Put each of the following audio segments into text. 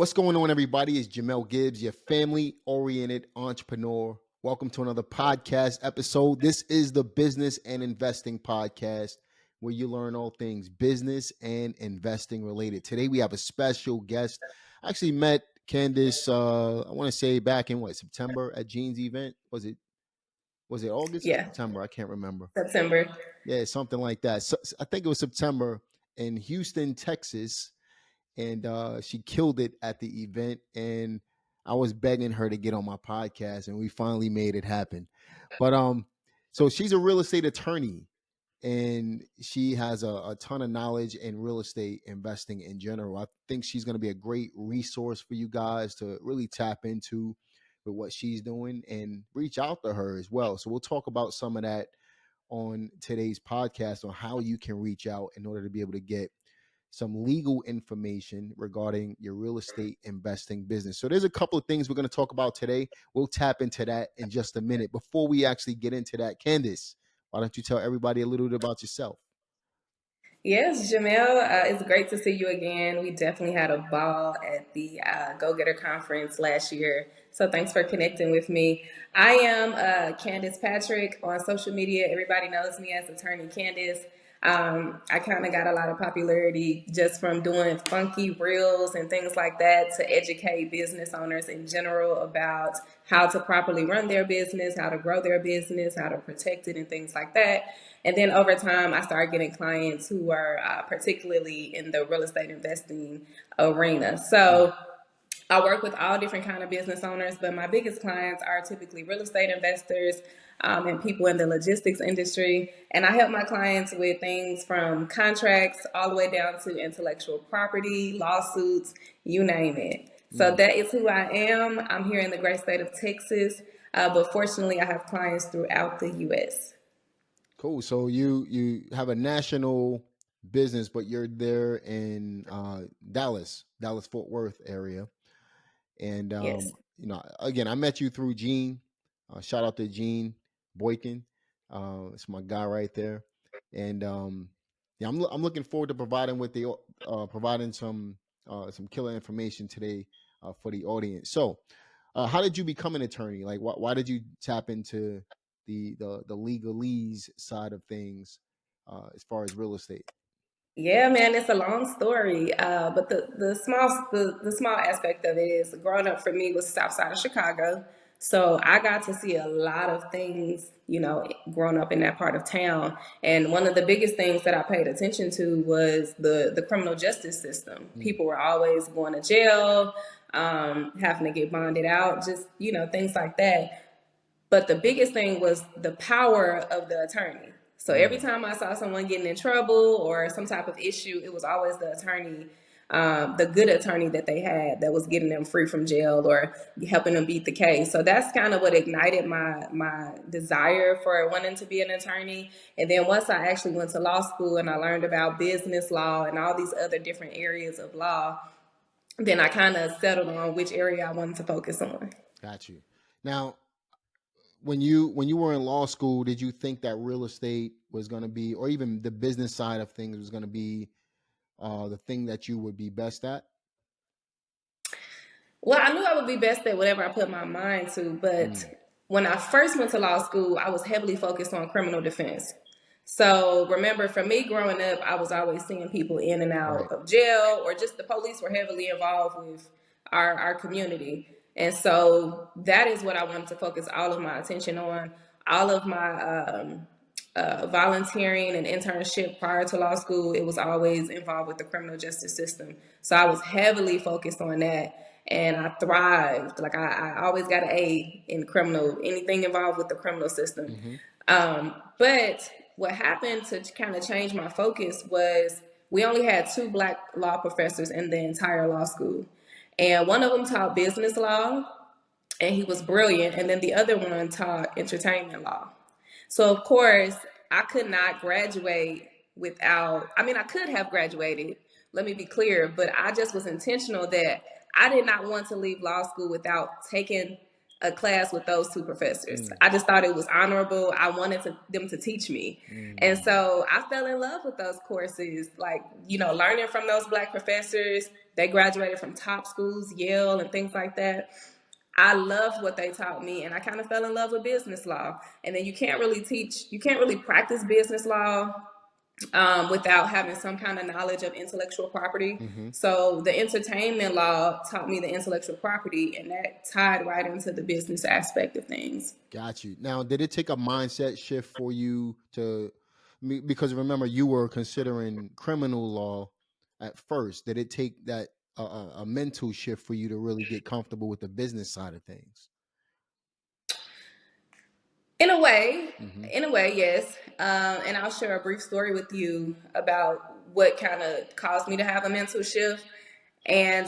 What's going on, everybody? It's Jamel Gibbs, your family-oriented entrepreneur. Welcome to another podcast episode. This is the Business and Investing Podcast, where you learn all things business and investing related. Today, we have a special guest. I actually met Candice, I want to say back in September at Gene's event. Was it August or Yeah, September? I can't remember. September. Yeah, something like that. So I think it was September in Houston, Texas, and she killed it at the event. And I was begging her to get on my podcast, and we finally made it happen. But so she's a real estate attorney, and she has a ton of knowledge in real estate investing in general. I think she's going to be a great resource for you guys to really tap into with what she's doing and reach out to her as well. So we'll talk about some of that on today's podcast on how you can reach out in order to be able to get some legal information regarding your real estate investing business. So there's a couple of things we're going to talk about today. We'll tap into that in just a minute. Before we actually get into that, Candice, why don't you tell everybody a little bit about yourself? Yes, Jamel, it's great to see you again. We definitely had a ball at the Go Getter Conference last year. So thanks for connecting with me. I am Candice Patrick on social media. Everybody knows me as Attorney Candice. I kind of got a lot of popularity just from doing funky reels and things like that to educate business owners in general about how to properly run their business, how to grow their business, how to protect it, and things like that. And then over time, I started getting clients who are particularly in the real estate investing arena. So I work with all different kind of business owners, but my biggest clients are typically real estate investors and people in the logistics industry. And I help my clients with things from contracts all the way down to intellectual property, lawsuits, you name it. So that is who I am. I'm here in the great state of Texas, but fortunately, I have clients throughout the U.S. Cool. So you have a national business, but you're there in Dallas, Fort Worth area. And Yes. again, I met you through Gene. Shout out to Gene Boykin. It's my guy right there. And yeah, I'm looking forward to providing some killer information today for the audience. So, how did you become an attorney? Like, why did you tap into the legalese side of things as far as real estate? Yeah, man, it's a long story. But the small aspect of it is growing up for me was Southside of Chicago. So I got to see a lot of things, growing up in that part of town. And one of the biggest things that I paid attention to was the criminal justice system. People were always going to jail, having to get bonded out, just, things like that. But the biggest thing was the power of the attorney. So every time I saw someone getting in trouble or some type of issue, it was always the attorney, the good attorney that they had that was getting them free from jail or helping them beat the case. So that's kind of what ignited my desire for wanting to be an attorney. And then once I actually went to law school and I learned about business law and all these other different areas of law, then I kind of settled on which area I wanted to focus on. Got you. Now, when you were in law school, did you think that real estate was going to be, or even the business side of things was going to be the thing that you would be best at? Well, I knew I would be best at whatever I put my mind to, but when I first went to law school, I was heavily focused on criminal defense. So remember, for me growing up, I was always seeing people in and out Right. of jail, or just the police were heavily involved with our community. And so that is what I wanted to focus all of my attention on. All of my volunteering and internship prior to law school, it was always involved with the criminal justice system. So I was heavily focused on that. And I thrived. Like I always got an A in anything involved with the criminal system. But what happened to kind of change my focus was we only had 2 Black law professors in the entire law school. And one of them taught business law, and he was brilliant. And then the other one taught entertainment law. So, of course, I could not graduate I could have graduated, let me be clear, but I just was intentional that I did not want to leave law school without taking a class with those 2 professors. I just thought it was honorable. I wanted them to teach me. And so I fell in love with those courses, like, learning from those Black professors, They graduated from top schools, Yale and things like that. I loved what they taught me, and I kind of fell in love with business law. And then you can't really practice business law without having some kind of knowledge of intellectual property. Mm-hmm. So the entertainment law taught me the intellectual property, and that tied right into the business aspect of things. Got you. Now, did it take a mindset shift for you to, because remember you were considering criminal law at first. Did it take that a mental shift for you to really get comfortable with the business side of things? In a way, Mm-hmm. yes. And I'll share a brief story with you about what kind of caused me to have a mental shift. And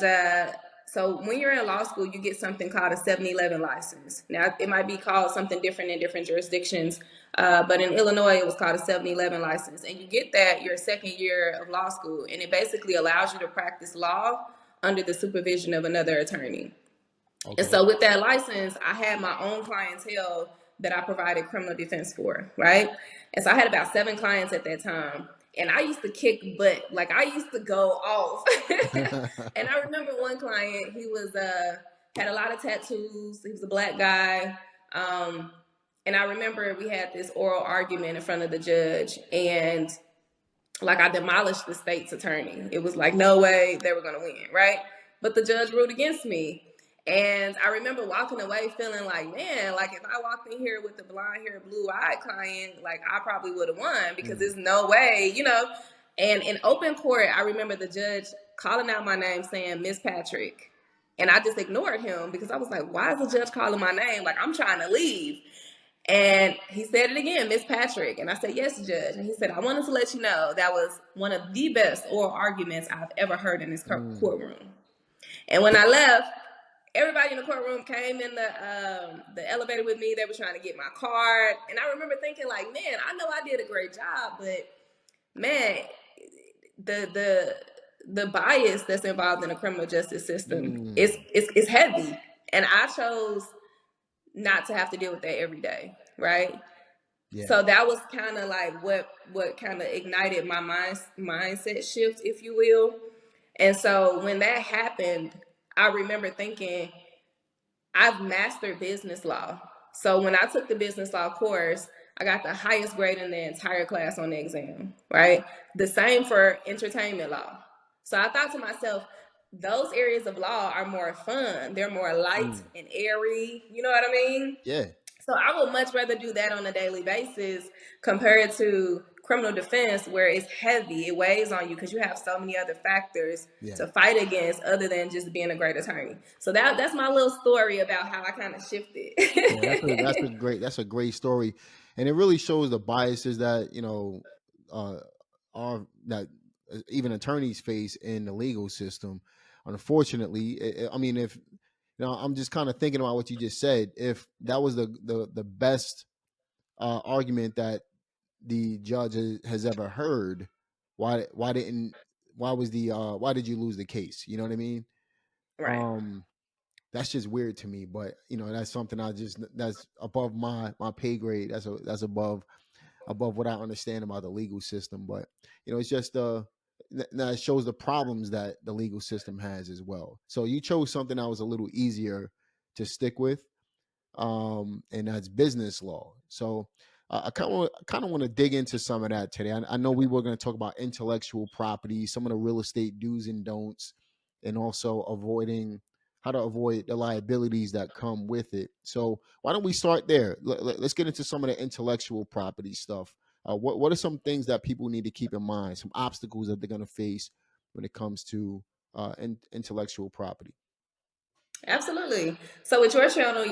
so when you're in law school, you get something called a 7-Eleven license. Now, it might be called something different in different jurisdictions, but in Illinois, it was called a 7-Eleven license. And you get that your second year of law school, and it basically allows you to practice law under the supervision of another attorney. Okay. And so with that license, I had my own clientele that I provided criminal defense for, right? And so I had about 7 clients at that time. And I used to kick butt. Like, I used to go off. And I remember one client, he was had a lot of tattoos. He was a black guy. And I remember we had this oral argument in front of the judge. And like, I demolished the state's attorney. It was like, no way they were going to win, right? But the judge ruled against me. And I remember walking away feeling like, man, like if I walked in here with the blonde hair, blue eyed client, like I probably would have won, because there's no way, you know. And in open court, I remember the judge calling out my name saying, Miss Patrick. And I just ignored him because I was like, why is the judge calling my name? Like, I'm trying to leave. And he said it again, Miss Patrick. And I said, yes, Judge. And he said, I wanted to let you know that was one of the best oral arguments I've ever heard in this courtroom. And when I left, everybody in the courtroom came in the elevator with me. They were trying to get my card. And I remember thinking, like, man, I know I did a great job, but man, the bias that's involved in the criminal justice system is heavy. And I chose not to have to deal with that every day, right? Yeah. So that was kind of like what kind of ignited my mindset shift, if you will. And so when that happened, I remember thinking, I've mastered business law. So when I took the business law course, I got the highest grade in the entire class on the exam, right? The same for entertainment law. So I thought to myself, those areas of law are more fun. They're more light and airy. You know what I mean? Yeah. So I would much rather do that on a daily basis compared to criminal defense, where it's heavy. It weighs on you because you have so many other factors to fight against other than just being a great attorney. So that's my little story about how I kind of shifted. That's a great story. And it really shows the biases that, are that even attorneys face in the legal system. Unfortunately, I mean, if I'm just kind of thinking about what you just said. If that was the best argument that the judge has ever heard, why did you lose the case? You know what I mean? Right. That's just weird to me. But that's something that's above my pay grade. That's above what I understand about the legal system. But it's just now it shows the problems that the legal system has as well. So you chose something that was a little easier to stick with, and that's business law. So I kind of want to dig into some of that today. I know we were going to talk about intellectual property, some of the real estate do's and don'ts, and also how to avoid the liabilities that come with it. So why don't we start there? Let's get into some of the intellectual property stuff. What are some things that people need to keep in mind? Some obstacles that they're going to face when it comes to intellectual property. Absolutely. So with your channel,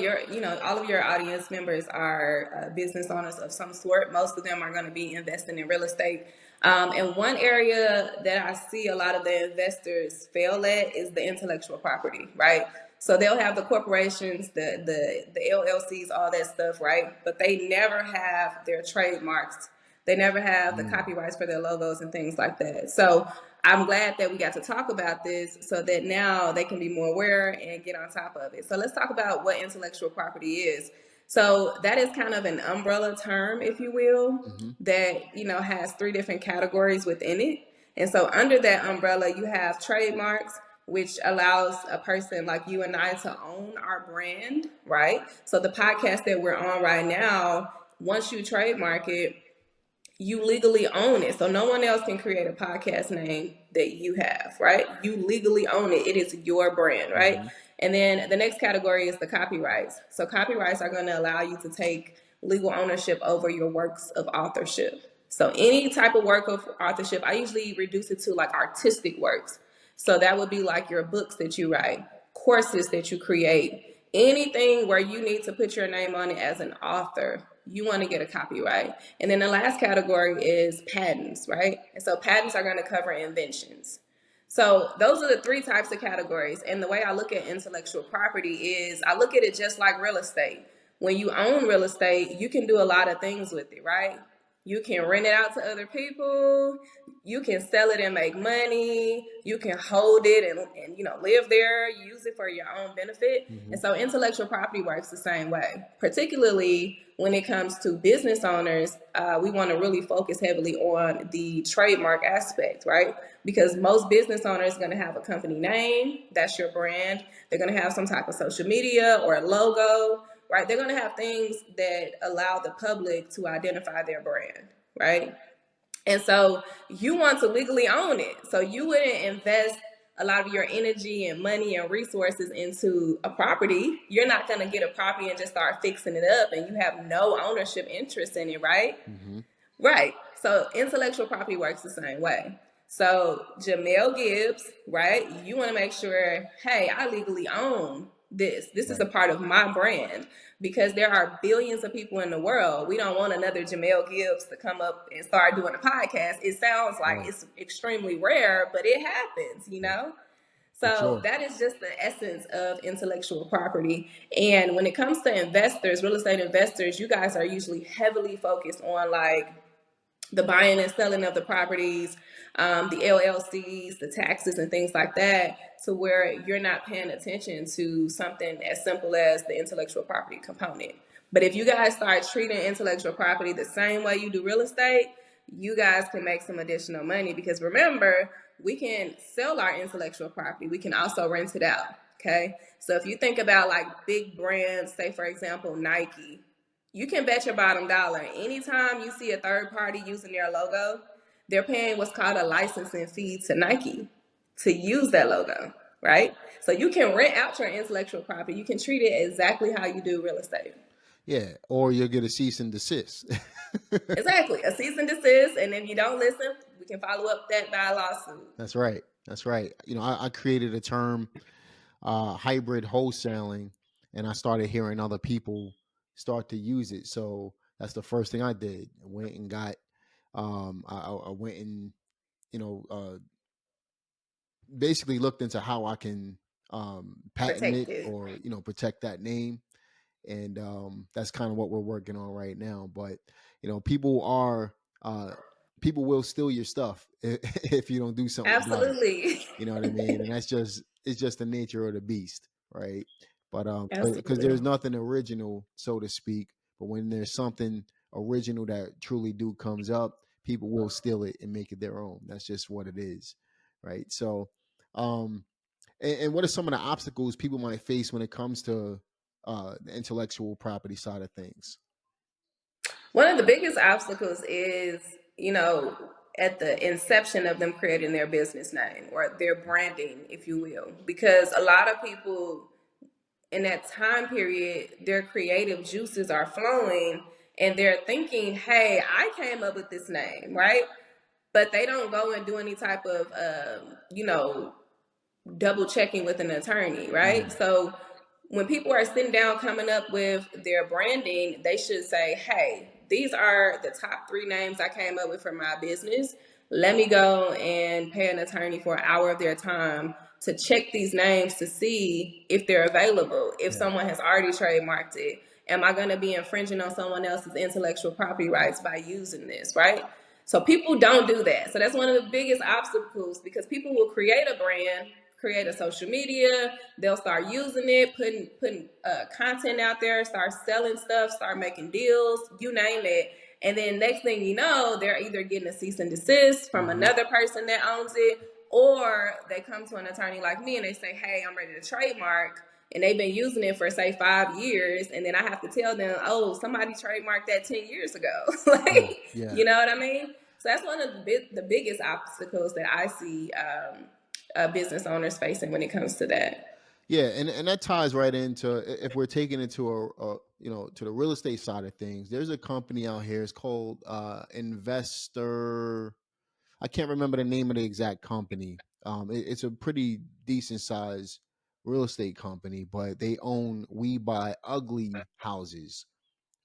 all of your audience members are business owners of some sort. Most of them are going to be investing in real estate. And one area that I see a lot of the investors fail at is the intellectual property, right? So they'll have the corporations, the LLCs, all that stuff, right? But they never have their trademarks. They never have the copyrights for their logos and things like that. So I'm glad that we got to talk about this so that now they can be more aware and get on top of it. So let's talk about what intellectual property is. So that is kind of an umbrella term, if you will, that, has 3 different categories within it. And so under that umbrella, you have trademarks, which allows a person like you and I to own our brand, right? So the podcast that we're on right now, once you trademark it, you legally own it. So no one else can create a podcast name that you have, right? You legally own it. It is your brand, right? Mm-hmm. And then the next category is the copyrights. So copyrights are going to allow you to take legal ownership over your works of authorship. So any type of work of authorship, I usually reduce it to like artistic works. So that would be like your books that you write, courses that you create, anything where you need to put your name on it as an author, you want to get a copyright. And then the last category is patents, right? And so patents are going to cover inventions. So those are the three types of categories. And the way I look at intellectual property is I look at it just like real estate. When you own real estate, you can do a lot of things with it, right? You can rent it out to other people. You can sell it and make money. You can hold it and live there, use it for your own benefit. Mm-hmm. And so intellectual property works the same way, particularly when it comes to business owners. We want to really focus heavily on the trademark aspect, right? Because most business owners are going to have a company name. That's your brand. They're going to have some type of social media or a logo, right? They're going to have things that allow the public to identify their brand, right? And so you want to legally own it. So you wouldn't invest a lot of your energy and money and resources into a property. You're not going to get a property and just start fixing it up and you have no ownership interest in it, right? Mm-hmm. Right. So intellectual property works the same way. So Jamel Gibbs, right? You want to make sure, hey, I legally own this. This is a part of my brand because there are billions of people in the world. We don't want another Jamel Gibbs to come up and start doing a podcast. It sounds like it's extremely rare, but it happens, For So sure. that is just the essence of intellectual property. And when it comes to investors, real estate investors, you guys are usually heavily focused on like the buying and selling of the properties, the LLCs, the taxes, and things like that, to where you're not paying attention to something as simple as the intellectual property component. But if you guys start treating intellectual property the same way you do real estate, you guys can make some additional money because remember, we can sell our intellectual property. We can also rent it out. Okay. So if you think about like big brands, say for example, Nike, you can bet your bottom dollar. Anytime you see a third party using their logo, they're paying what's called a licensing fee to Nike to use that logo, right? So you can rent out your intellectual property. You can treat it exactly how you do real estate. Yeah, or you'll get a cease and desist. Exactly. A cease and desist. And if you don't listen, we can follow up that by a lawsuit. That's right. That's right. I created a term, hybrid wholesaling, and I started hearing other people start to use it. So that's the first thing I did. I went and got, I went and, you know, uh, basically looked into how I can patent Protect it it. or, protect that name. And that's kind of what we're working on right now. But, people are, people will steal your stuff if you don't do something about it. Absolutely. You know what I mean? And it's just the nature of the beast, right? But because Absolutely. there's nothing original, so to speak. But when there's something original that truly do comes up, people will steal it and make it their own. That's just what it is, right? So, um, and what are some of the obstacles people might face when it comes to the intellectual property side of things? One of the biggest obstacles is, at the inception of them creating their business name or their branding, if you will, because a lot of people in that time period, their creative juices are flowing and they're thinking, hey, I came up with this name, right? But they don't go and do any type of, double checking with an attorney, right? Mm-hmm. So when people are sitting down coming up with their branding, they should say, hey, these are the top 3 names I came up with for my business. Let me go and pay an attorney for an hour of their time to check these names to see if they're available, if Yeah. someone has already trademarked it. Am I going to be infringing on someone else's intellectual property rights by using this, right? So people don't do that. So that's one of the biggest obstacles because people will create a brand, create a social media, they'll start using it, putting content out there, start selling stuff, start making deals, you name it. And then next thing you know, they're either getting a cease and desist from Mm-hmm. another person that owns it, Or they come to an attorney like me and they say, hey, I'm ready to trademark. And they've been using it for, say, 5 years. And then I have to tell them, oh, somebody trademarked that 10 years ago. Yeah, Like, yeah. you know what I mean? So that's one of the biggest obstacles that I see business owners facing when it comes to that. Yeah, and that ties right into, if we're taking it to to the real estate side of things. There's a company out here. It's called Investor. I can't remember the name of the exact company. It's a pretty decent size real estate company, but they own We Buy Ugly Houses,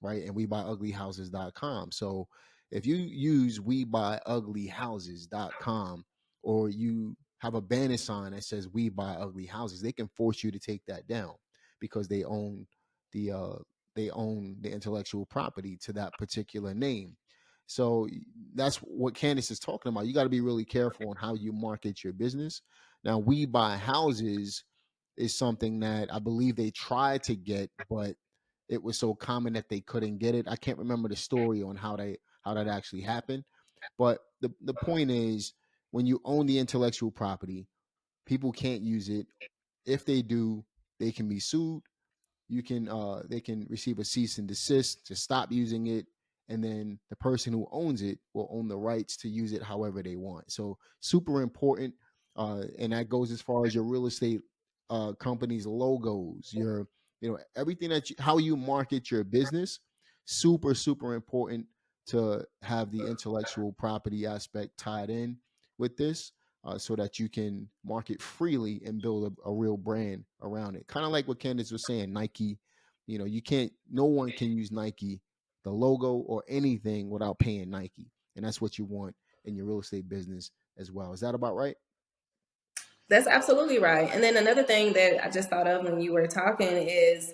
right? And WeBuyUglyHouses.com. So if you use WeBuyUglyHouses.com, or you have a banner sign that says We Buy Ugly Houses, they can force you to take that down because the uh they own the intellectual property to that particular name. So that's what Candice is talking about. You got to be really careful on how you market your business. Now, We Buy Houses is something that I believe they tried to get, but it was so common that they couldn't get it. I can't remember the story on how that actually happened. But the point is, when you own the intellectual property, people can't use it. If they do, they can be sued. You can They can receive a cease and desist to stop using it, and then the person who owns it will own the rights to use it however they want. So super important. And that goes as far as your real estate company's logos, your everything how you market your business. Super important to have the intellectual property aspect tied in with this, so that you can market freely and build a real brand around it. Kind of like what Candace was saying, Nike. You can't. No one can use Nike, the logo or anything, without paying Nike, and that's what you want in your real estate business as well. Is that about right? That's absolutely right. And then another thing that I just thought of when you were talking is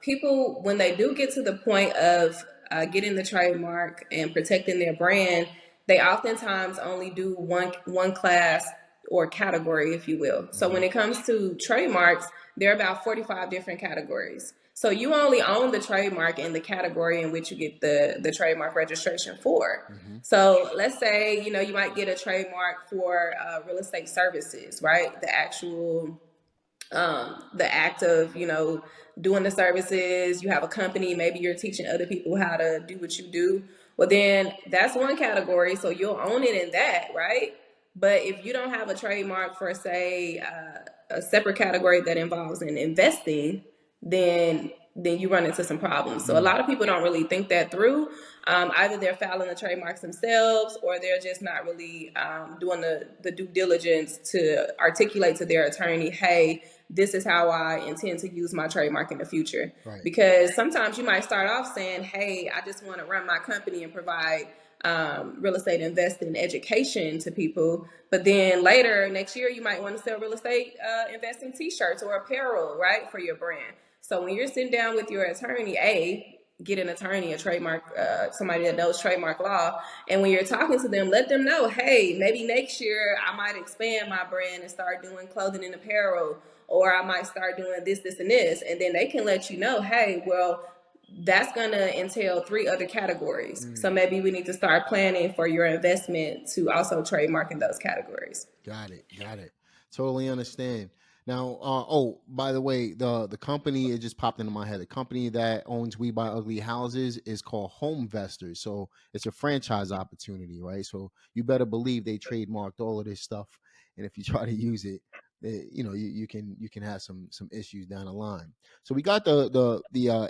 people, when they do get to the point of getting the trademark and protecting their brand, they oftentimes only do one class or category, if you will. So Mm-hmm. when it comes to trademarks, there are about 45 different categories. So you only own the trademark in the category in which you get the trademark registration for. Mm-hmm. So let's say, you might get a trademark for real estate services, right? The act of, doing the services. You have a company, maybe you're teaching other people how to do what you do. Well, then that's one category. So you'll own it in that, right? But if you don't have a trademark for, say, a separate category that involves in investing, then you run into some problems. So a Mm. lot of people don't really think that through. Either they're filing the trademarks themselves, or they're just not really doing the due diligence to articulate to their attorney, hey, this is how I intend to use my trademark in the future. Right. Because sometimes you might start off saying, hey, I just want to run my company and provide real estate investing education to people. But then later, next year, you might want to sell real estate investing t-shirts or apparel, right, for your brand. So when you're sitting down with your attorney, get an attorney, a trademark, somebody that knows trademark law. And when you're talking to them, let them know, hey, maybe next year I might expand my brand and start doing clothing and apparel, or I might start doing this, and this. And then they can let you know, hey, well, that's going to entail 3 other categories. So Mm. maybe we need to start planning for your investment to also trademark in those categories. Got it. Got it. Totally understand. Now, oh, by the way, the company, it just popped into my head. The company that owns We Buy Ugly Houses is called Homevestors. So it's a franchise opportunity, right? So you better believe they trademarked all of this stuff, and if you try to use it, you can have some issues down the line. So we got the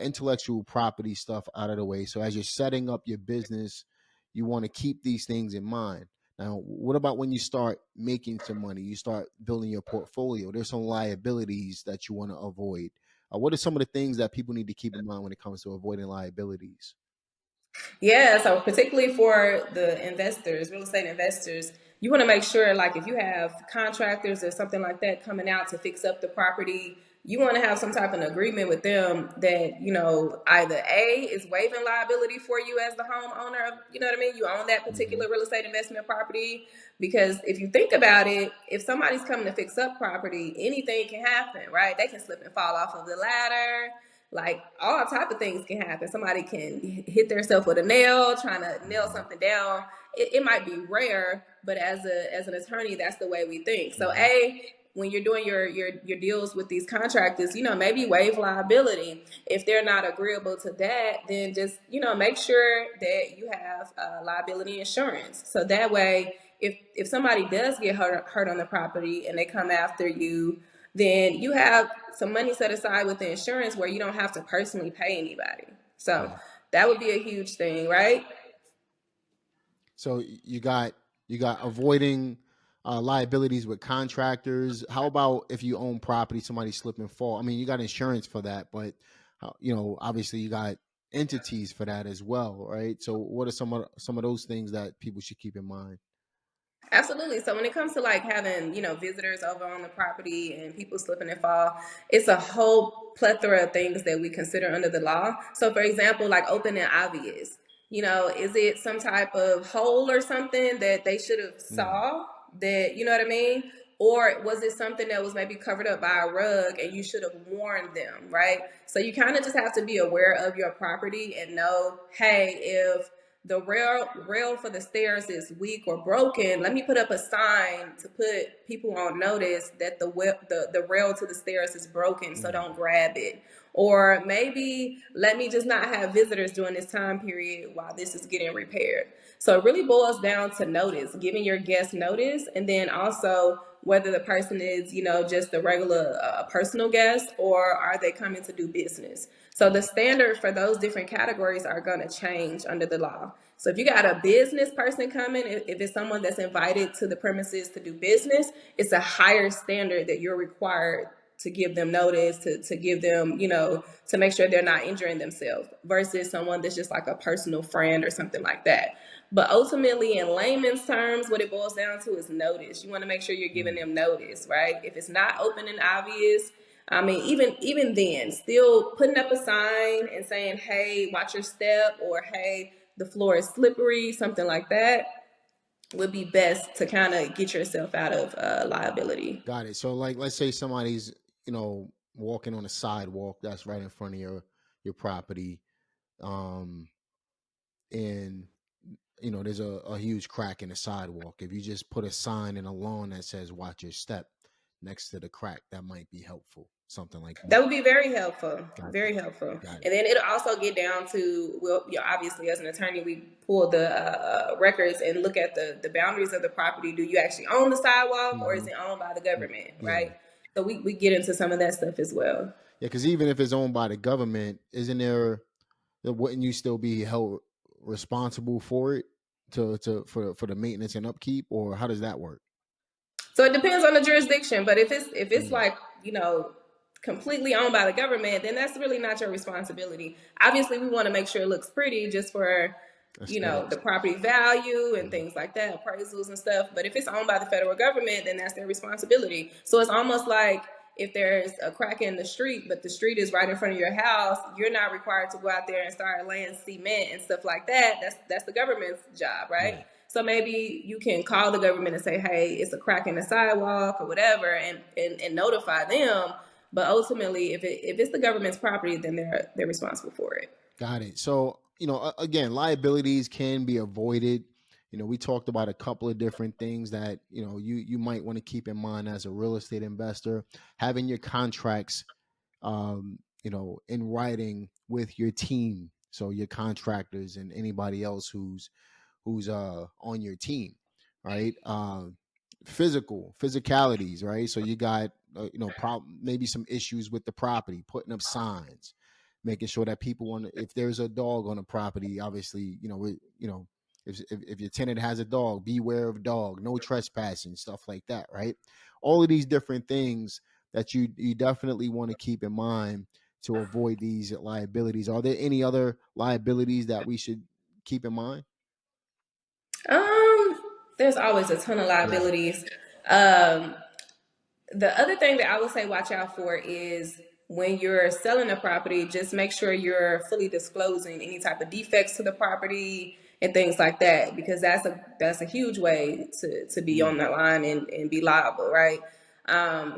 intellectual property stuff out of the way. So as you're setting up your business, you want to keep these things in mind. Now, what about when you start making some money? You start building your portfolio. There's some liabilities that you want to avoid. What are some of the things that people need to keep in mind when it comes to avoiding liabilities? Yeah, so particularly for the investors, real estate investors, you want to make sure, like, if you have contractors or something like that coming out to fix up the property, you want to have some type of agreement with them that, either A, is waiving liability for you as the homeowner of, you know what I mean? You own that Mm-hmm. particular real estate investment property. Because if you think about it, if somebody's coming to fix up property, anything can happen, right? They can slip and fall off of the ladder. Like, all type of things can happen. Somebody can hit themselves with a nail trying to nail Mm-hmm. something down, it might be rare, but as an attorney, that's the way we think. So when you're doing your deals with these contractors, maybe waive liability. If they're not agreeable to that, then just, make sure that you have liability insurance. So that way, if somebody does get hurt on the property and they come after you, then you have some money set aside with the insurance where you don't have to personally pay anybody. So that would be a huge thing, right? So you got avoiding liabilities with contractors. How about if you own property, somebody slip and fall? I mean, you got insurance for that, but obviously you got entities for that as well, right? So what are some of those things that people should keep in mind? Absolutely. So when it comes to like having, visitors over on the property and people slipping and fall, it's a whole plethora of things that we consider under the law. So for example, like open and obvious, is it some type of hole or something that they should have saw that, you know what I mean? Or was it something that was maybe covered up by a rug and you should have warned them, right? So you kind of just have to be aware of your property and know, hey, if the rail for the stairs is weak or broken, let me put up a sign to put people on notice that the rail to the stairs is broken, so don't grab it. Or maybe let me just not have visitors during this time period while this is getting repaired. So it really boils down to notice, giving your guests notice, and then also whether the person is, just a regular personal guest or are they coming to do business. So the standard for those different categories are going to change under the law. So if you got a business person coming, if it's someone that's invited to the premises to do business, it's a higher standard that you're required to give them notice, to give them, to make sure they're not injuring themselves versus someone that's just like a personal friend or something like that. But ultimately, in layman's terms, what it boils down to is notice. You want to make sure you're giving them notice, right? If it's not open and obvious, I mean, even then, still putting up a sign and saying, hey, watch your step, or hey, the floor is slippery, something like that would be best to kind of get yourself out of liability. Got it. So like, let's say somebody's, walking on a sidewalk that's right in front of your property. And there's a huge crack in the sidewalk. If you just put a sign in a lawn that says watch your step next to the crack, that might be helpful. Something like that. That would be very helpful. Got Very it. helpful. Got it. And then it'll also get down to, well, obviously as an attorney, we pull the records and look at the boundaries of the property. Do you actually own the sidewalk or is it owned by the government, right? So we get into some of that stuff as well. Yeah, because even if it's owned by the government, wouldn't you still be held responsible for it for the maintenance and upkeep, or how does that work? So it depends on the jurisdiction, but if it's like, completely owned by the government, then that's really not your responsibility. Obviously, we want to make sure it looks pretty just for, the property value and things like that, appraisals and stuff. But if it's owned by the federal government, then that's their responsibility. So it's almost like if there's a crack in the street, but the street is right in front of your house, you're not required to go out there and start laying cement and stuff like that. That's the government's job, right? So maybe you can call the government and say, hey, it's a crack in the sidewalk or whatever, and notify them. But ultimately, if it's the government's property, then they're responsible for it. Got it. So, again, liabilities can be avoided. We talked about a couple of different things that, you might want to keep in mind as a real estate investor. Having your contracts, in writing with your team. So your contractors and anybody else who's on your team, right? Physicalities, right? So you got maybe some issues with the property, putting up signs, making sure that people want if there's a dog on the property, obviously, if your tenant has a dog, beware of dog, no trespassing, stuff like that, right? All of these different things that you definitely want to keep in mind to avoid these liabilities. Are there any other liabilities that we should keep in mind? There's always a ton of liabilities. The other thing that I would say watch out for is when you're selling a property, just make sure you're fully disclosing any type of defects to the property and things like that, because that's a huge way to be on the line and be liable, right?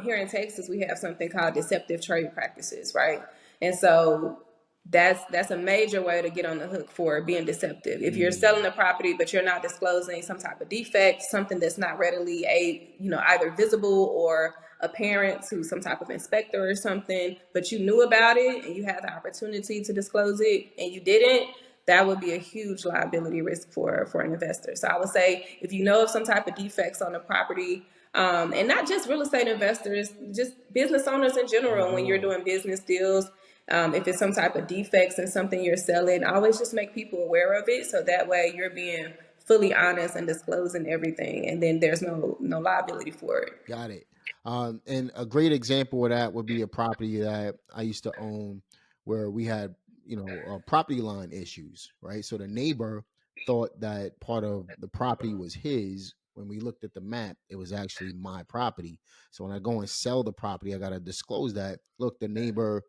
Here in Texas, we have something called deceptive trade practices, right? And so that's a major way to get on the hook for being deceptive. If you're selling the property but you're not disclosing some type of defect, something that's not readily either visible or apparent to some type of inspector or something, but you knew about it and you had the opportunity to disclose it and you didn't, that would be a huge liability risk for an investor. So I would say if you know of some type of defects on the property, and not just real estate investors, just business owners in general, when you're doing business deals, if it's some type of defects in something you're selling, always just make people aware of it. So that way you're being fully honest and disclosing everything. And then there's no liability for it. Got it. And a great example of that would be a property that I used to own where we had, property line issues, right? So the neighbor thought that part of the property was his. When we looked at the map, it was actually my property. So when I go and sell the property, I got to disclose that. Look, the neighbor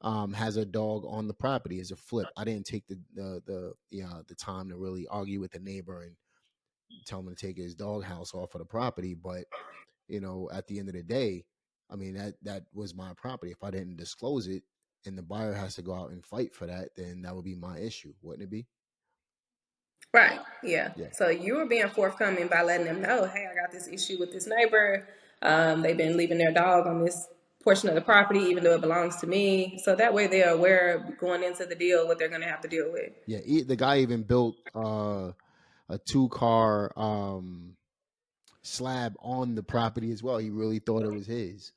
has a dog on the property as a flip. I didn't take the time to really argue with the neighbor and tell him to take his dog house off of the property, but at the end of the day, I mean that was my property. If I didn't disclose it and the buyer has to go out and fight for that, then that would be my issue, wouldn't it be? Right. Yeah. Yeah. So you were being forthcoming by letting them know, hey, I got this issue with this neighbor. They've been leaving their dog on this portion of the property, even though it belongs to me. So that way they're aware going into the deal what they're going to have to deal with. Yeah. The guy even built a 2-car slab on the property as well. He really thought it was his.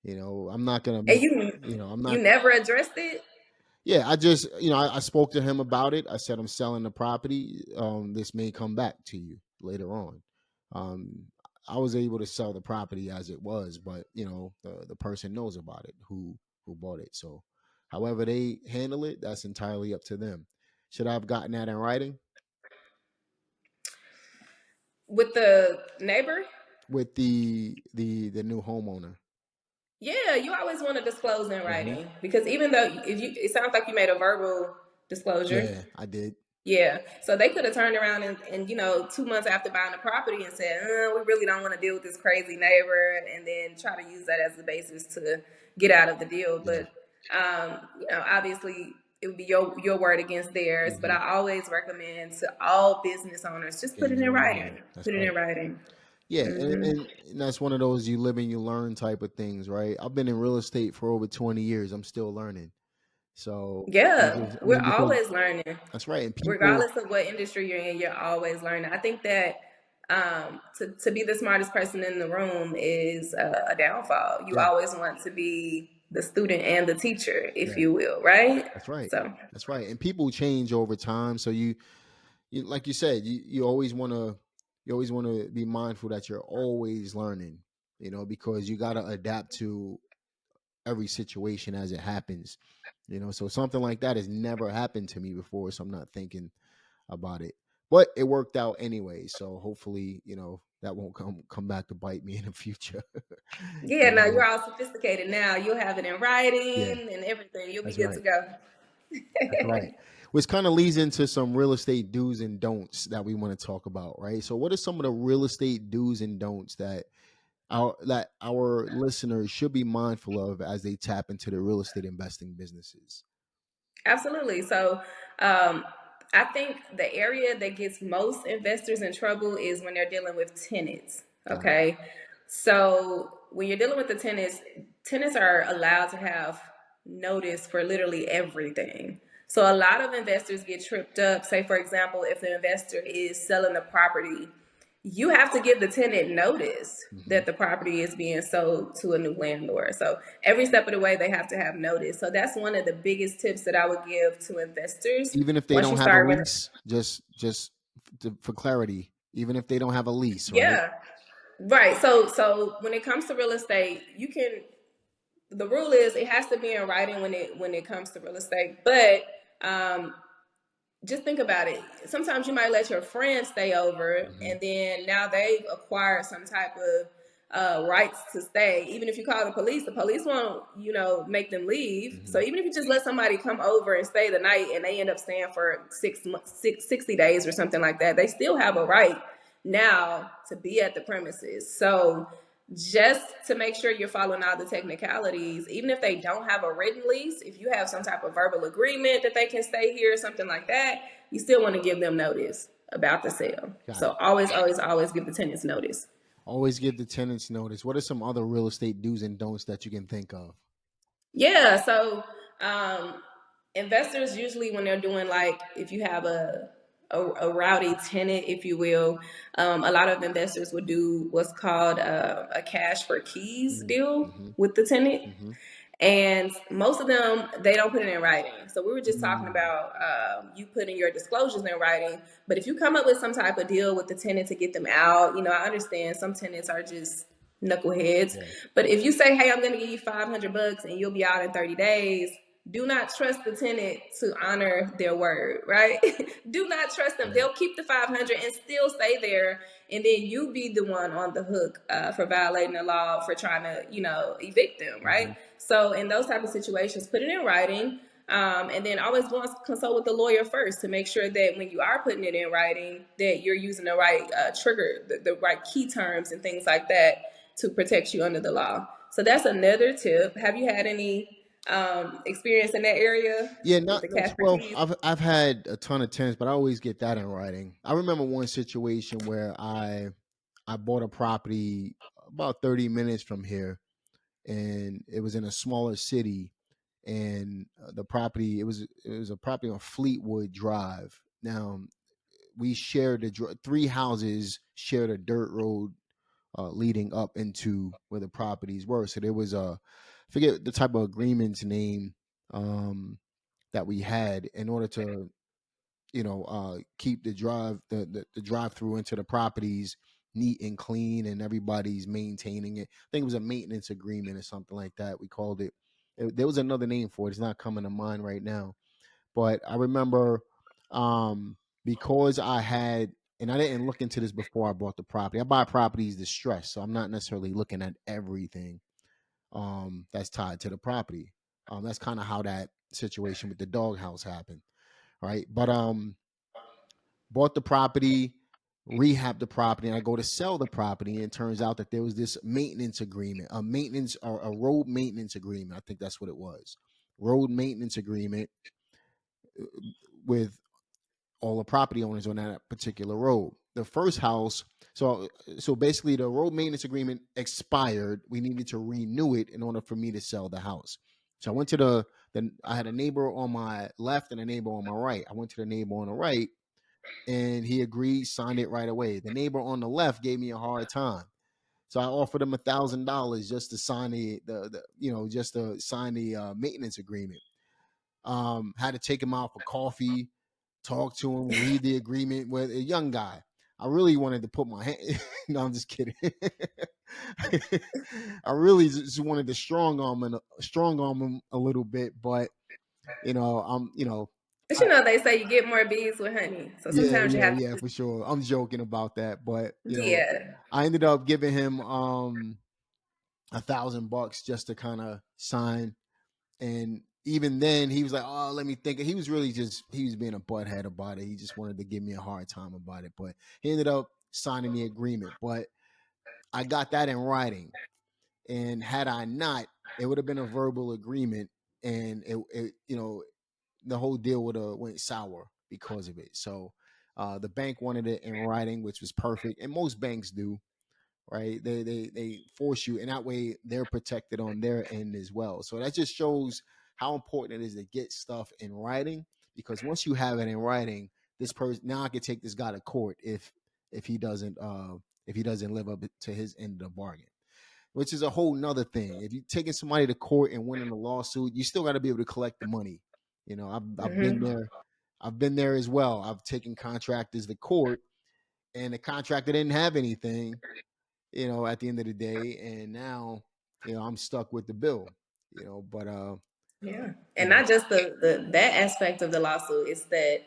I'm not gonna And make. I'm you not. never addressed it. Yeah, I just, I spoke to him about it. I said, I'm selling the property. This may come back to you later on. Um, I was able to sell the property as it was, but the person knows about it who bought it. So, however they handle it, that's entirely up to them. Should I have gotten that in writing With the neighbor? with the new homeowner? Yeah, you always want to disclose in Hmm. writing because even though it sounds like you made a verbal disclosure. Yeah, I did. Yeah, so they could have turned around and 2 months after buying the property and said, we really don't want to deal with this crazy neighbor, and then try to use that as the basis to get out of the deal. Yeah. But obviously it would be your word against theirs. But Hmm. I always recommend to all business owners just put Getting it it in in writing. writing. That's Put it right. in writing. Yeah, Hmm. and that's one of those you live and you learn type of things, right? I've been in real estate for over 20 years. I'm still learning. So, Yeah, because I we're mean, because always learning. that's right. And people, Regardless of what industry you're in, you're always learning. I think that to be the smartest person in the room is a downfall. You yeah, always want to be the student and the teacher, if yeah, you will, right? that's right. So, That's right. And people change over time. So you like you said, you always want to be mindful that you're always learning, because you got to adapt to every situation as it happens. So something like that has never happened to me before, so I'm not thinking about it. But it worked out anyway, so hopefully, that won't come back to bite me in the future. yeah, you no, you're know? all sophisticated now. You'll have it in Yeah, writing and everything. You'll be that's good to right. go. That's right. Which kind of leads into some real estate do's and don'ts that we want to talk about, right? So what are some of the real estate do's and don'ts that our listeners should be mindful of as they tap into the real estate investing businesses? Absolutely. So, I think the area that gets most investors in trouble is when they're dealing with tenants. Got it. Okay. So, when you're dealing with the tenants, tenants are allowed to have notice for literally everything. So, a lot of investors get tripped up. Say, for example, if the investor is selling the property, you have to give the tenant notice Hmm. that the property is being sold to a new landlord. So every step of the way, they have to have notice. So that's one of the biggest tips that I would give to investors. Even if they Once don't you have a start, lease, just for clarity, even if they don't have a lease, right? yeah, right. So when it comes to real estate, you can. The rule is it has to be in writing when it comes to real estate, but just think about it. Sometimes you might let your friends stay over, Hmm. and then now they've acquired some type of rights to stay. Even if you call the police won't, make them leave. So Hmm. even if you just let somebody come over and stay the night, and they end up staying for 6 months, 60 days or something like that, they still have a right now to be at the premises. So just to make sure you're following all the technicalities. Even if they don't have a written lease, if you have some type of verbal agreement that they can stay here, something like that, you still want to give them notice about the sale. Got So it. always give the tenants notice. Always give the tenants notice. What are some other real estate do's and don'ts that you can think of? Yeah, so um, investors usually when they're doing like if you have a rowdy tenant, if you will, a lot of investors would do what's called a cash for keys deal Mm-hmm. with the tenant. Mm-hmm. And most of them, they don't put it in writing. So we were just talking Mm. about you putting your disclosures in writing. But if you come up with some type of deal with the tenant to get them out, you know, I understand some tenants are just knuckleheads. Yeah. But if you say, hey, I'm going to give you $500 and you'll be out in 30 days, do not trust the tenant to honor their word, right? Do not trust them. Right. They'll keep the 500 and still stay there, and then you be the one on the hook for violating the law for trying to, you know, evict them, right? Mm-hmm. So in those type of situations, put it in writing. And then always go and consult with the lawyer first to make sure that when you are putting it in writing, that you're using the right trigger, the right key terms and things like that to protect you under the law. So that's another tip. Have you had any experience in that area Yeah, with not the cash for well. keys? I've had a ton of tenants, but I always get that in writing. I remember one situation where I bought a property about 30 minutes from here, and it was in a smaller city, and the property it was a property on Fleetwood Drive. Now we shared three houses shared a dirt road leading up into where the properties were. So there was I forget the type of agreement's name that we had in order to keep the drive through into the properties neat and clean, and everybody's maintaining it. I think it was a maintenance agreement or something like that. We called it. There was another name for it. It's not coming to mind right now. But I remember um, because and I didn't look into this before I bought the property. I buy properties distressed, so I'm not necessarily looking at everything that's tied to the property. That's kind of how that situation with the doghouse happened, right? But bought the property, rehabbed the property, and I go to sell the property, and it turns out that there was this maintenance agreement, a maintenance or a road maintenance agreement. I think that's what it was. Road maintenance agreement with all the property owners on that particular road. The first house, so basically the road maintenance agreement expired. We needed to renew it in order for me to sell the house. So I went to I had a neighbor on my left and a neighbor on my right. I went to the neighbor on the right, and he agreed, signed it right away. The neighbor on the left gave me a hard time. So I offered him $1,000 just to sign just to sign the maintenance agreement. Had to take him out for coffee, talk to him, read the agreement with a young guy. I really wanted to put my hand. No, I'm just kidding. I really just wanted to strong arm him a little bit, but I'm But I, you know they say you get more bees with honey, so yeah, sometimes you yeah, have to yeah, just for sure. I'm joking about that, but yeah. I ended up giving him $1,000 just to kind of sign. And even then, he was like, "Oh, let me think." He was really he was being a butthead about it. He just wanted to give me a hard time about it. But he ended up signing the agreement. But I got that in writing. And had I not, it would have been a verbal agreement, and the whole deal would have went sour because of it. So the bank wanted it in writing, which was perfect, and most banks do, right? They force you, and that way they're protected on their end as well. So that just shows how important it is to get stuff in writing, because once you have it in writing, this person now I can take this guy to court if he doesn't live up to his end of the bargain, which is a whole nother thing. If you're taking somebody to court and winning a lawsuit, you still got to be able to collect the money. I've been Mm-hmm. there. I've been there as well. I've taken contractors to court, and the contractor didn't have anything, at the end of the day. And now, I'm stuck with the bill, but, Yeah, you and know, not just the that aspect of the lawsuit is that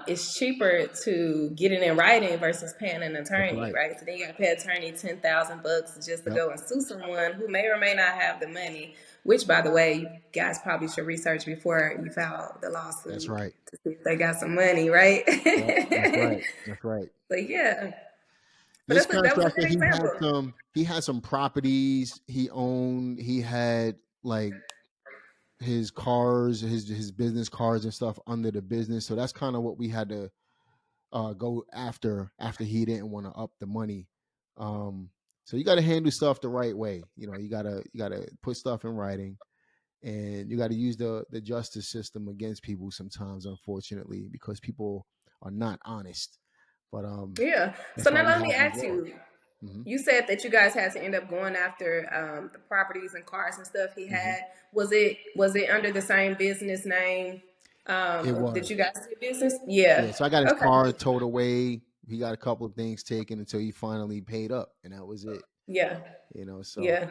it's cheaper to get it in writing versus paying an that's attorney, right. right? So then you got to pay an attorney $10,000 just to Yep. go and sue someone who may or may not have the money. Which, by the way, you guys probably should research before you file the That's lawsuit right. to see if they got some money, right? Yep. That's right. That's right. But yeah, So This that was a contractor, good example. he had some properties he owned. He had like his cars, his business cars and stuff under the business. So that's kind of what we had to go after he didn't want to up the money. Um, so you got to handle stuff the right way. You know, you gotta put stuff in writing, and you got to use the justice system against people sometimes, unfortunately, because people are not honest. But Yeah. So that's why now we let me have these ask laws. you. Hmm. You said that you guys had to end up going after the properties and cars and stuff he Hmm. had. Was it under the same business name? It Did was. you guys do business? Yeah. Yeah, so I got his Okay. car towed away. He got a couple of things taken until he finally paid up, and that was it. Yeah. You know, so Yeah.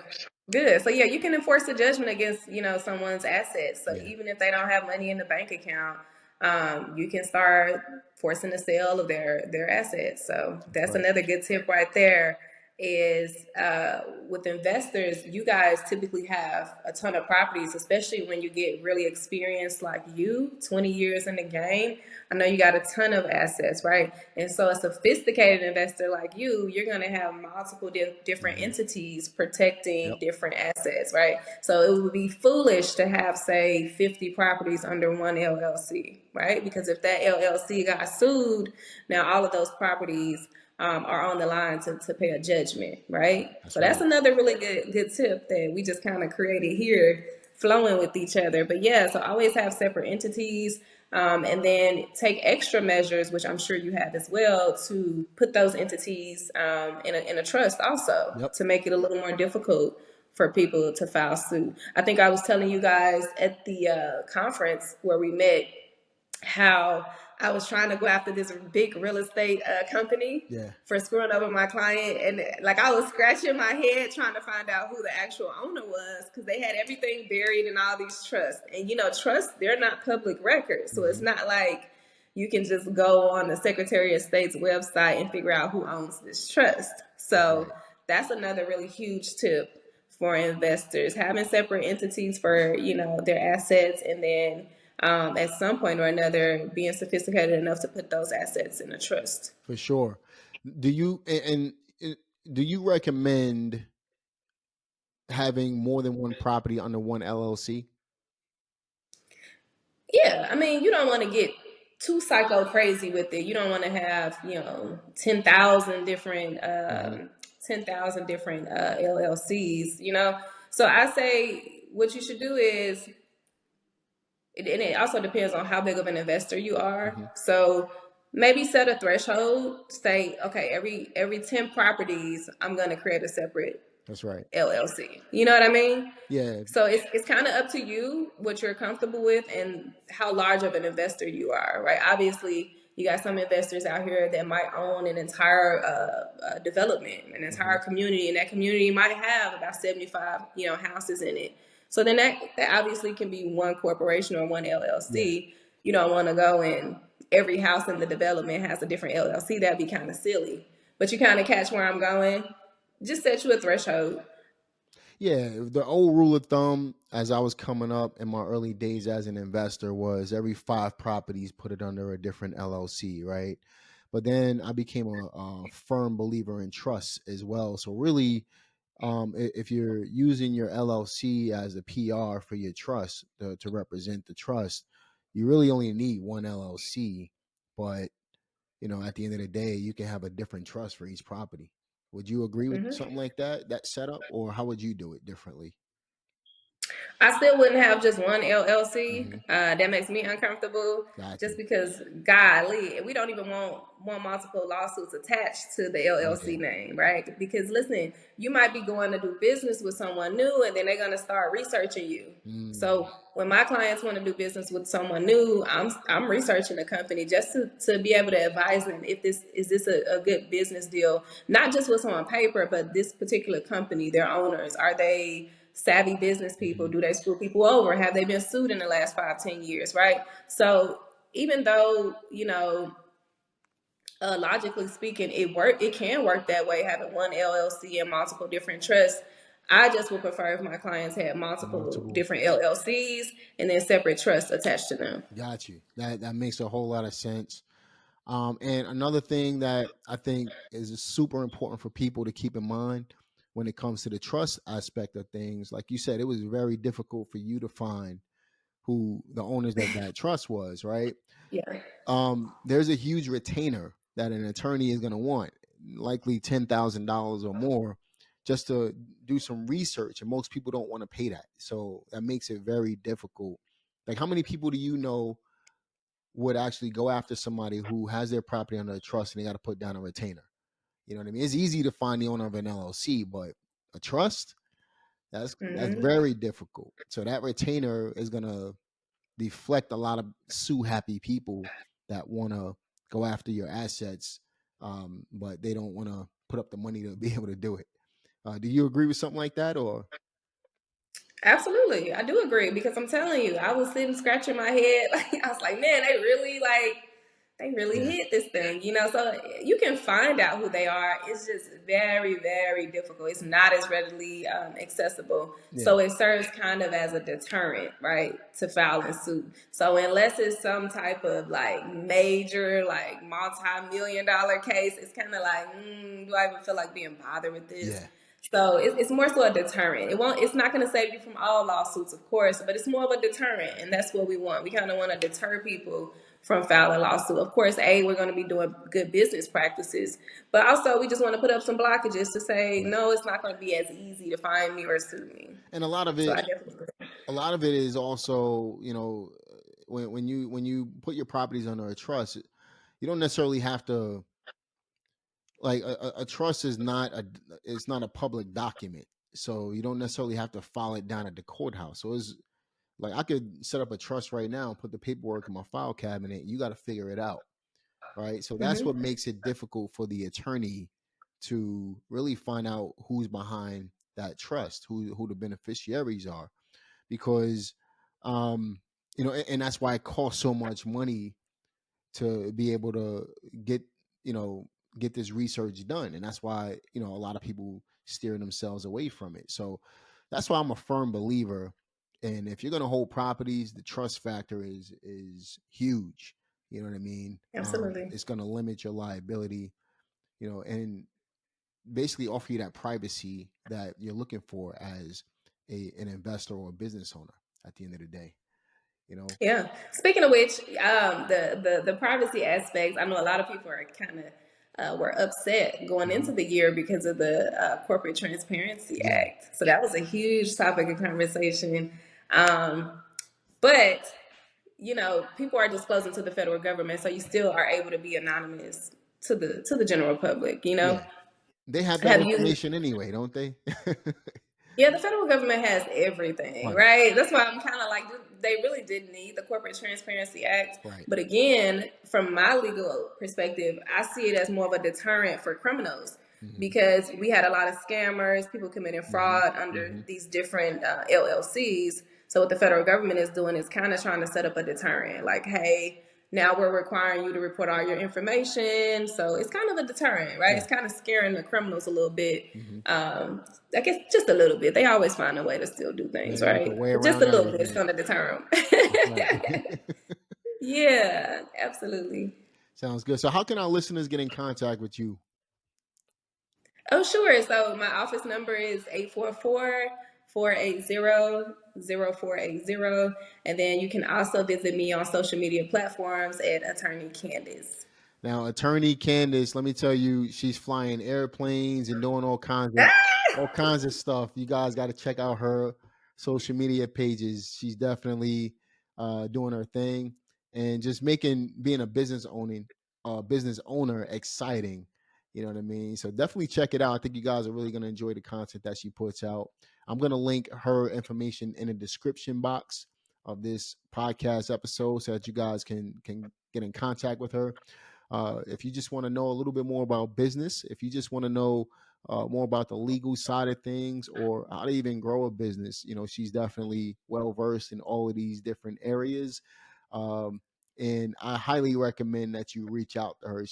Good. So yeah, you can enforce a judgment against, someone's assets. So yeah, even if they don't have money in the bank account, you can start forcing the sale of their assets. So that's that's right. another good tip right there. Is with investors, you guys typically have a ton of properties, especially when you get really experienced like you, 20 years in the game. I know you got a ton of assets, right? And so a sophisticated investor like you're going to have multiple different Hmm. entities protecting Yep. different assets, right? So it would be foolish to have, say, 50 properties under one LLC, right? Because if that LLC got sued, now all of those properties are on the line to pay a judgment, right? That's So that's right. another really good tip that we just kind of created here, flowing with each other. But yeah, so always have separate entities, and then take extra measures, which I'm sure you have as well, to put those entities in a trust also Yep. to make it a little more difficult for people to file suit. I think I was telling you guys at the conference where we met how I was trying to go after this big real estate company Yeah. for screwing over my client, and like I was scratching my head trying to find out who the actual owner was because they had everything buried in all these trusts. And trusts, they're not public records, so it's Hmm. not like you can just go on the Secretary of State's website and figure out who owns this trust. That's So right. that's another really huge tip for investors, having separate entities for their assets, and then at some point or another being sophisticated enough to put those assets in a trust. For sure. Do you and do you recommend having more than one property under one LLC? Yeah, I mean, you don't want to get too psycho crazy with it. You don't want to have Hmm. 10,000 different LLCs. So I say what you should do is, and it also depends on how big of an investor you are. Hmm. So maybe set a threshold. Say, okay, every 10 properties, I'm going to create a separate That's right. LLC. You know what I mean? Yeah. So it's kind of up to you what you're comfortable with and how large of an investor you are, right? Obviously, you got some investors out here that might own an entire development, an entire Hmm. community, and that community might have about 75, houses in it. So then that obviously can be one corporation or one Yeah. LLC. You don't want to go and every house in the development has a different LLC. That'd be kind of silly. But you kind of catch where I'm going. Just set you a threshold. Yeah, the old rule of thumb as I was coming up in my early days as an investor was every five properties put it under a different LLC, right? But then I became a firm believer in trust as well. So really, if you're using your LLC as a PR for your trust to represent the trust, you really only need one LLC. But at the end of the day, you can have a different trust for each property. Would you agree with Mm-hmm. something like that setup, or how would you do it differently? I still wouldn't have just one LLC. Hmm. That makes me uncomfortable Got just you. because, golly, we don't even want multiple lawsuits attached to the Okay. LLC name, right? Because listen, you might be going to do business with someone new, and then they're going to start researching you. Mm, So when my clients want to do business with someone new, I'm researching the company just to be able to advise them if this is a good business deal, not just what's on paper, but this particular company, their owners, are they savvy business people? hmm. Do they screw people over? Have they been sued in the last 5-10 years? Right. So even though logically speaking, it can work that way, having one LLC and multiple different trusts. I just would prefer if my clients had multiple Multiple. different LLCs and then separate trusts attached to them. Got you. That makes a whole lot of sense. And another thing that I think is super important for people to keep in mind when it comes to the trust aspect of things, like you said, it was very difficult for you to find who the owners of that trust was, right? Yeah. There's a huge retainer that an attorney is going to want, likely $10,000 or more, just to do some research. And most people don't want to pay that. So that makes it very difficult. Like, how many people do you know would actually go after somebody who has their property under a trust and they got to put down a retainer? You know what I mean? It's easy to find the owner of an LLC, but a trust, that's Hmm. very difficult. So that retainer is going to deflect a lot of sue happy people that want to go after your assets, but they don't want to put up the money to be able to do it. Do you agree with something like that, or? Absolutely, I do agree because I'm telling you, I was sitting scratching my head. Like I was like, man, they really Yeah, hit this thing, you know. So you can find out who they are. It's just very, very difficult. It's not as readily accessible. yeah, So it serves kind of as a deterrent, right, to filing suit. So unless it's some type of like major, like multi-million-dollar case, it's kind of like, do I even feel like being bothered with this? yeah. So it's more so a deterrent. It won't. It's not going to save you from all lawsuits, of course, but it's more of a deterrent, and that's what we want. We kind of want to deter people from filing lawsuit. Of course, we're going to be doing good business practices, but also we just want to put up some blockages to say Right. no, it's not going to be as easy to find me or sue me. And a lot of So it, I definitely agree. a lot of it is also, when you put your properties under a trust, you don't necessarily have to, like, a trust is not a, it's not a public document, so you don't necessarily have to file it down at the courthouse. So it's like I could set up a trust right now, put the paperwork in my file cabinet. You got to figure it out, right? So that's what Hmm. makes it difficult for the attorney to really find out who's behind that trust, who the beneficiaries are, because um, and that's why it costs so much money to be able to get you know get this research done, and that's why a lot of people steer themselves away from it. So that's why I'm a firm believer. And if you're going to hold properties, the trust factor is huge. You know what I mean? Absolutely. It's going to limit your liability, and basically offer you that privacy that you're looking for as an investor or a business owner at the end of the day. You know? Yeah. Speaking of which, the privacy aspects, I know a lot of people are kind of were upset going into Hmm. the year because of the Corporate Transparency Yeah. Act. So that was a huge topic of conversation. Um, but people are disclosing to the federal government, so you still are able to be anonymous to the general public. Yeah. They have that Have you information anyway, don't they? Yeah, the federal government has everything, Right. right? That's why I'm kind of like, they really did need the Corporate Transparency Act. Right. But again, from my legal perspective, I see it as more of a deterrent for criminals Hmm. because we had a lot of scammers, people committing Hmm. fraud under Hmm. these different LLCs. So what the federal government is doing is kind of trying to set up a deterrent, like, hey, now we're requiring you to report all your information. So it's kind of a deterrent, right? Yeah. It's kind of scaring the criminals a little bit. Hmm. Um, I guess just a little bit. They always find a way to still do things, They make a right? way But just a around little bit is everything. going to deter That's right. them. Yeah, absolutely. Sounds good. So how can our listeners get in contact with you? Oh, sure. So my office number is 844-480-0480. And then you can also visit me on social media platforms at Attorney Candice. Now, attorney Candace, let me tell you, she's flying airplanes and doing all kinds of stuff. You guys got to check out her social media pages. She's definitely doing her thing and just making being a business owner exciting. You know what I mean? So definitely check it out. I think you guys are really going to enjoy the content that she puts out. I'm going to link her information in the description box of this podcast episode so that you guys can get in contact with her. If you just want to know a little bit more about business, if you just want to know more about the legal side of things or how to even grow a business, she's definitely well versed in all of these different areas. Um, and I highly recommend that you reach out to her.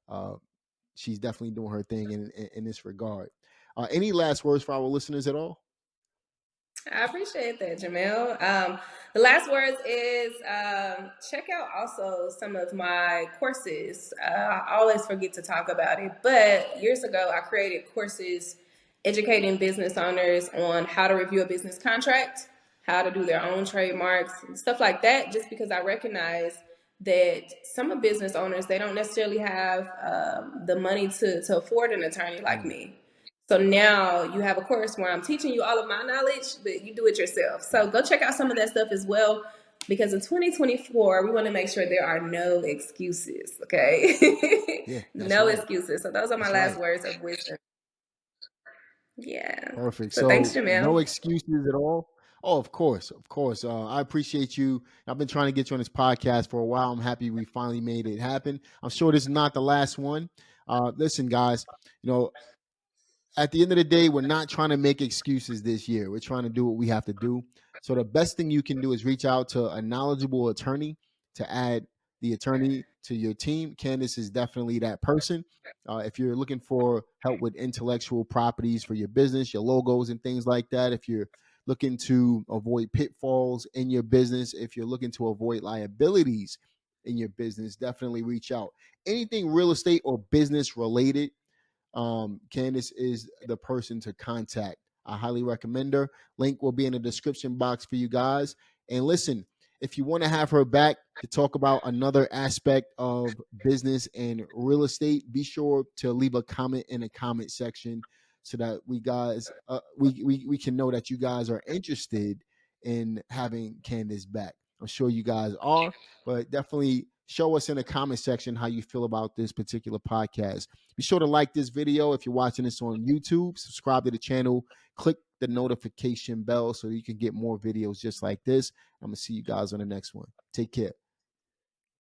Uh, she's definitely doing her thing in this regard. Any last words for our listeners at all? I appreciate that, Jamel. The last words is check out also some of my courses. I always forget to talk about it, but years ago I created courses educating business owners on how to review a business contract, how to do their own trademarks, stuff like that, just because I recognize that some of business owners, they don't necessarily have the money to afford an attorney like Mm, me. So now you have a course where I'm teaching you all of my knowledge, but you do it yourself. So go check out some of that stuff as well, because in 2024, we want to make sure there are no excuses, okay? yeah, that's No right. excuses. So those are my That's last right. words of wisdom. Yeah. Perfect. So thanks, So no Jamel. excuses at all. Oh, of course, of course. I appreciate you. I've been trying to get you on this podcast for a while. I'm happy we finally made it happen. I'm sure this is not the last one. Listen, guys, you know, at the end of the day, we're not trying to make excuses this year. We're trying to do what we have to do. So the best thing you can do is reach out to a knowledgeable attorney to add the attorney to your team. Candice is definitely that person. If you're looking for help with intellectual properties for your business, your logos and things like that, if you're looking to avoid pitfalls in your business, if you're looking to avoid liabilities in your business, definitely reach out. Anything real estate or business related, Candice is the person to contact. I highly recommend her. Link will be in the description box for you guys. And listen, if you want to have her back to talk about another aspect of business and real estate, be sure to leave a comment in the comment section so that we can know that you guys are interested in having Candice back. I'm sure you guys are, but definitely show us in the comment section how you feel about this particular podcast. Be sure to like this video if you're watching this on YouTube. Subscribe to the channel. Click the notification bell so you can get more videos just like this. I'm going to see you guys on the next one. Take care.